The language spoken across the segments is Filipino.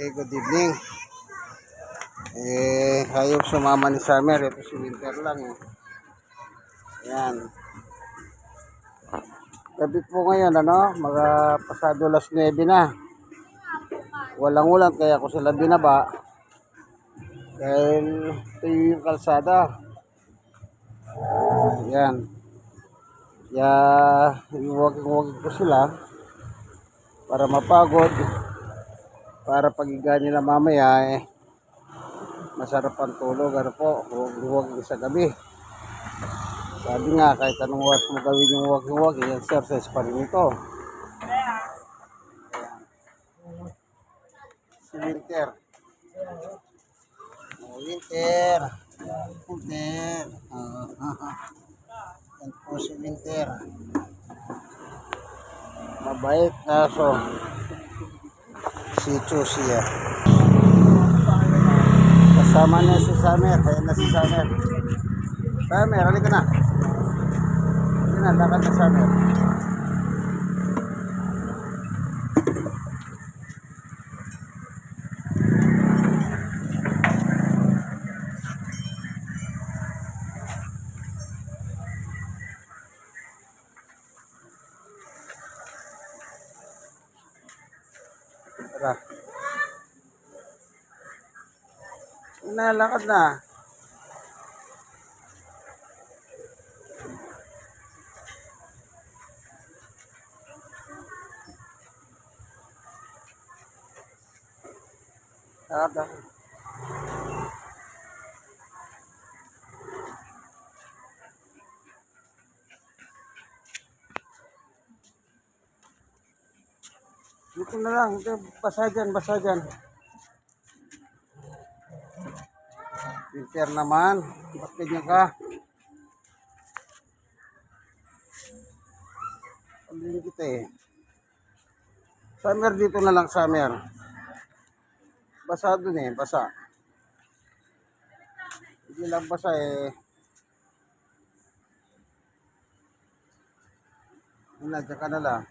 Okay, good evening. Hayop sumama ni Summer. Ito si Winter lang eh. Ayan. Gabi po ngayon, mga pasado alas 9 na. Walang ulan, kaya ako sila binaba. Dahil ito yung kalsada. Ayan. Kaya, iwagin ko sila para mapagod. Para pagiga nila mamaya masarap ang tulog. Huwag sa gabi. Sabi nga, kahit anong oras mo gawin yung huwag, exercise pa rin ito. Si Winter. Winter. Yan po si Winter. Mabait kaso si Chusia. Kasama niya si Summer. Ayan na si Summer. Summer, halika na. Halika na, lakad na Summer. Tara. Lakad na. Lakad. Dito na lang. Basa dyan. Winter naman. Bakit niya ka? Pagdili kita eh. Summer, dito na lang Summer. Basa dun eh. Basa. Hindi lang basa eh. Dyan ka na lang.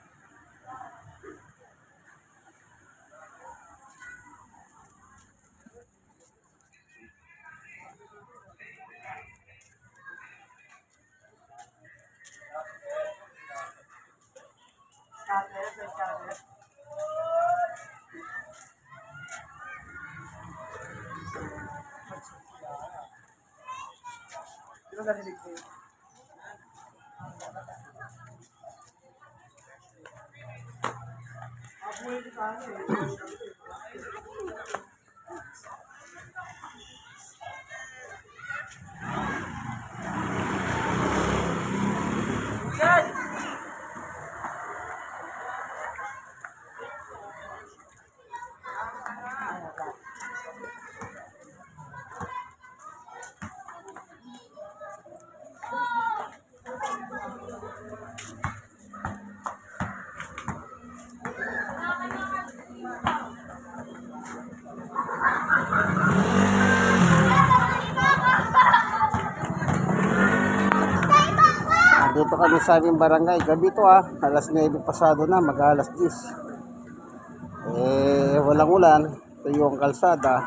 Dito kami sa aming barangay. Gabi to alas 9 pasado na, mag-alas 10. Walang ulan. Ito yung kalsada.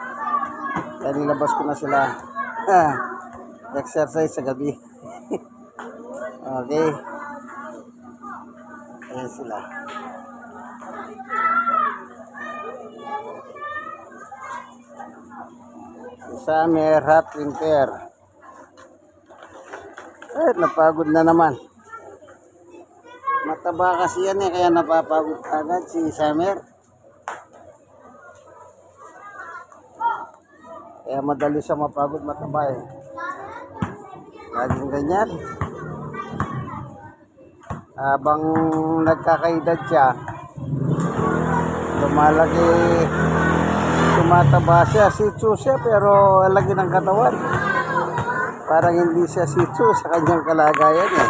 Kaya nilabas ko na sila. Exercise sa gabi. Okay. Ayan sila. Si Summer, Hot Winter. Napagod na naman. Mataba kasi yan kaya napapagod agad si Summer. Kaya madali siya mapagod, mataba eh. Laging ganyan. Habang nagkakaedad siya, lumalaki, tumataba siya, sitso siya, pero lagi ng katawan. Parang hindi siya sitso sa kanyang kalagayan eh.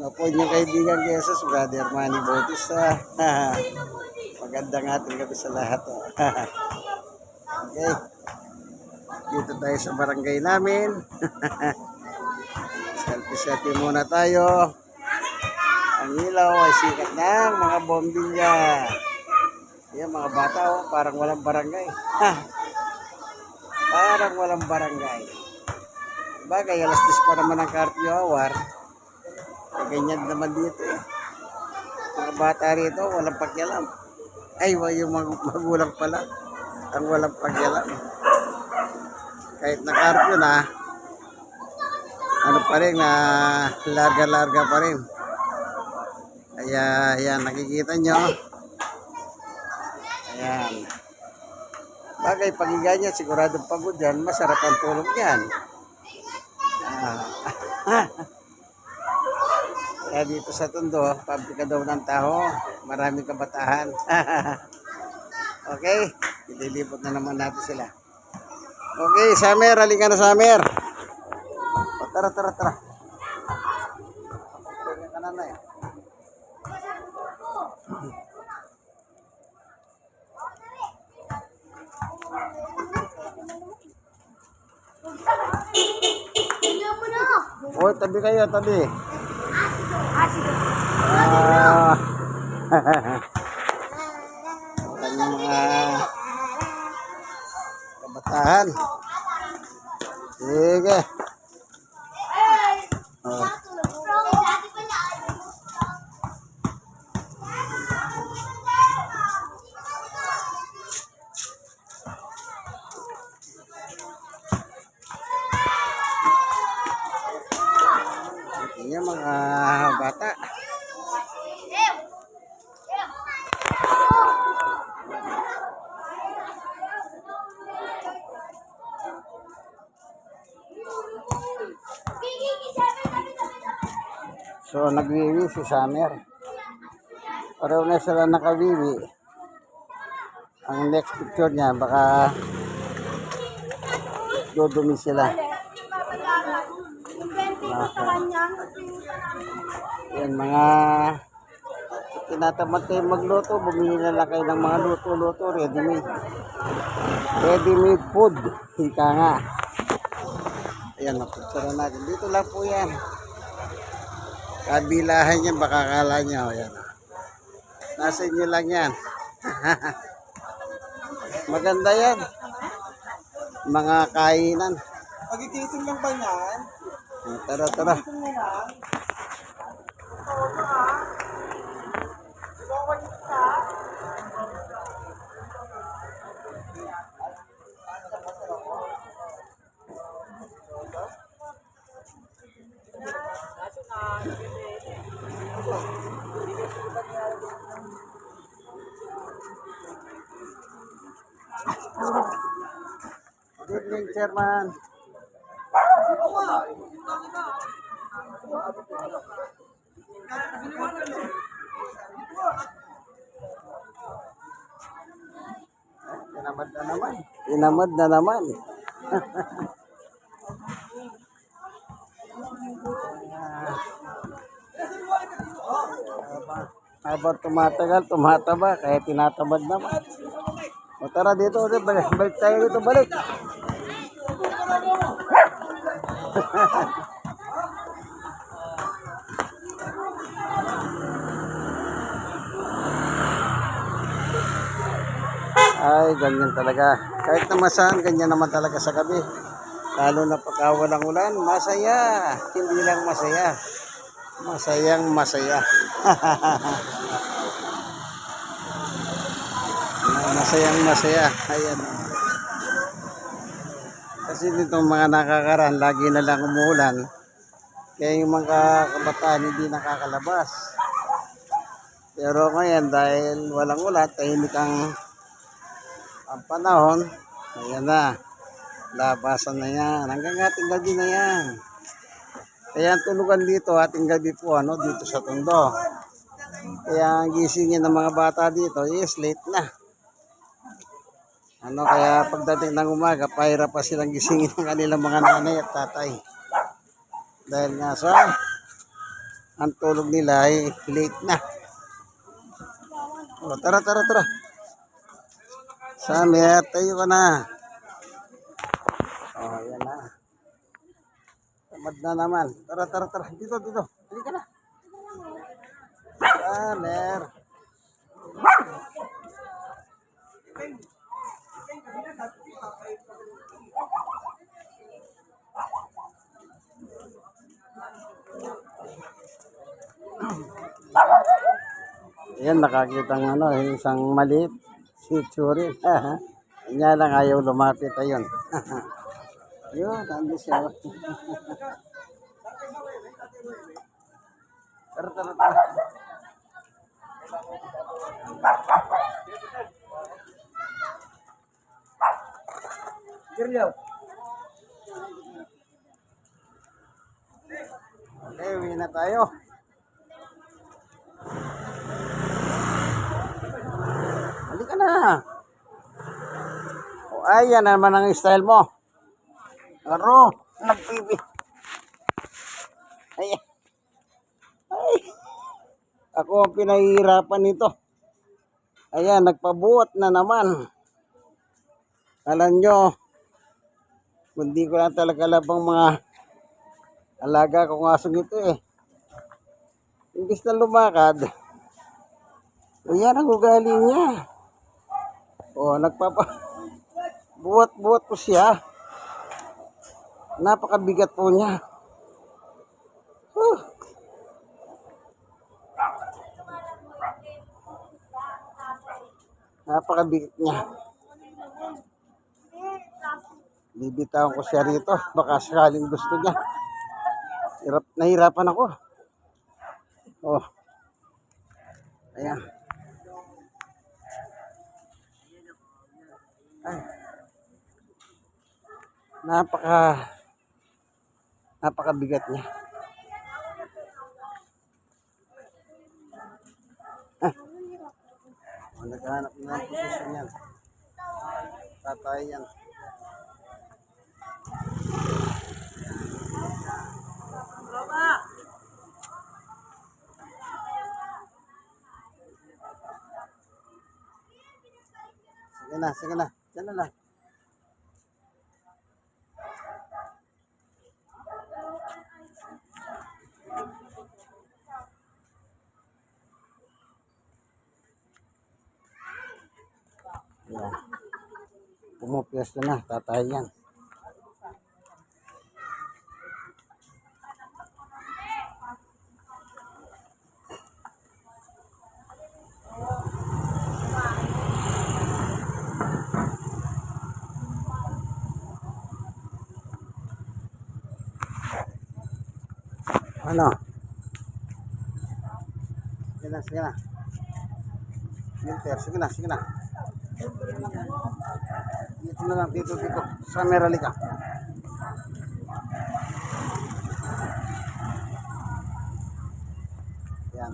Napo niyong kaibigan kay Jesus, Brother Manny Bautista. Magandang ating gabi sa lahat. Okay. Dito tayo sa barangay namin. Selfie muna tayo. Ang ilaw ay sikat ng mga bombilya. Yan mga bata, oh, parang walang barangay. Ha, parang walang barangay. Bagay, alas 10 pa naman ang curfew hour. Ganyan naman dito eh. Mga bata rito, walang pakialam. Ay, yung magulang pala. Ang walang pakialam. Kahit na curfew na, ano pa rin, na larga-larga pa rin. Kaya, yan, nakikita nyo. Ayan. Bagay, pagiga niya, siguradong pagod yan. Masarap ang tulog yan. Kaya dito sa Tondo, pabrika daw ng taho. Maraming kabataan. Okay, ililipot na naman natin sila. Okay, Summer, halika na Summer. O, tara. Tingnan ka na eh. O, tabi kayo, tabi. Kanyang mga kabataan. Sige. Oh. Yan mga bata. So, nagwiwi si Summer. Pareho na sila nakawiwi. Ang next picture niya, baka dudumi sila. Yan, mga tinatamad kayo magluto, bumili na lang kayo ng mga luto-luto, ready-made. Ready-made food. Hika nga. Ayan, napicture natin. Dito lang po yan. Kabilahan yan, baka akala nyo. Ayan. Nasa inyo lang yan. Maganda yan. Mga kainan. Pagkikising lang ba yan? Tara. Good evening, Chairman. Tinamad na naman. Habang tumatagal, tumataba, kaya tinatamad naman. O tara dito, balik tayo dito, balik. Ay, ganyan talaga. Kahit naman saan, ganyan naman talaga sa gabi. Lalo na pagka walang ulan, masaya. Hindi lang masaya. Masayang masaya. Masayang masaya. Ayan. Kasi ditong mga nakakaraan, lagi na lang umuulan. Kaya yung mga kabataan hindi nakakalabas. Pero ngayon, dahil walang ulan, tahimik ang panahon, ayan na. Labasan na yan. Hanggang ating gabi na yan. Kaya ang tulugan dito, ating gabi po, dito sa Tondo. Kaya ang gisingin ng mga bata dito is late na. Kaya pagdating ng umaga, pahirap pa silang gisingin ng kanilang mga nanay at tatay. Dahil nga sa ang tulog nila ay late na. O, tara. Summer, tayo ka na. O, yan na. Tamad na naman. Tara. Dito. Dali ka na. Summer. Ayan, nakakita ng ano, isang maliit. Si Churin. Kanya lang ayaw lumapit. Ayun. Yun, andi siya. Tara, tara, tara. Okay, uwi na tayo. Halika na. O, ayan naman ang style mo. Aro, nagpibi. Ayan. Ay, ako ang pinahihirapan nito. Ayan, nagpabuhat na naman. Alam nyo, hindi ko lang talaga labang mga alaga kong asong ito eh. Imbis na lumakad, ayan ang ugali niya. O, buhat-buhat ko siya. Napakabigat po niya. Napakabigat niya. Bibitawan ko siya rito. Baka sakaling gusto niya. Nahirapan ako. Oh. Ayan. Ay. Napakabigat niya. Naghahanap na ng posisyon yan. Tatay yan. Sige na. Diyan na lang. Ayan. Pumupiyesta na, tatay yan. Ano? Sige na. Winter, sige na. Dito na lang, dito. Sa Meralika. Yan.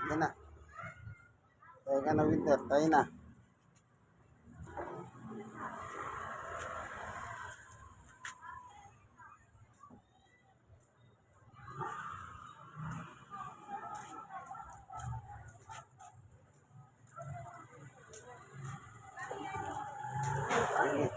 Yan na. Tayo ka na, Winter. Tayo na. Sige.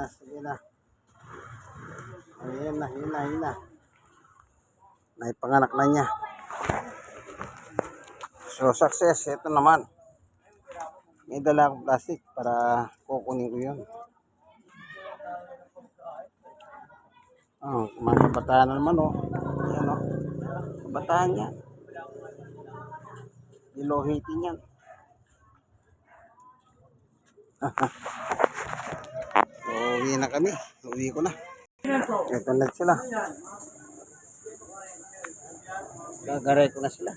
Sige na. Ayan na. Naipanganak na niya. So, success. Ito naman. May dala akong plastic para kukunin ko yun. Mga kabataan na naman, oh. Ayan, oh. Kabataan yan. Ilohitin yan. Uwi na kami. Uwi ko na. Ito na sila. Gagaray ko na sila.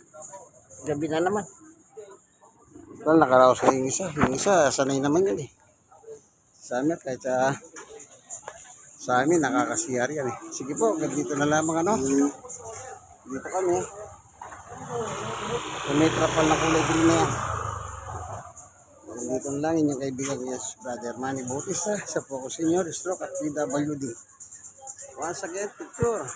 Gabi na naman. Well, nakaraos na yung isa. Yung isa, sanay naman yun eh. Summer kahit sa amin nakakasiyar yan eh. Sige po, dito na lamang ano. Dito kami. Yung may trapal na kulay green na yan. Dito na lang inyong kaibigan ko yes, Brother Manny Bautista sa Focus Senior Stroke at PWD. Once again, picture.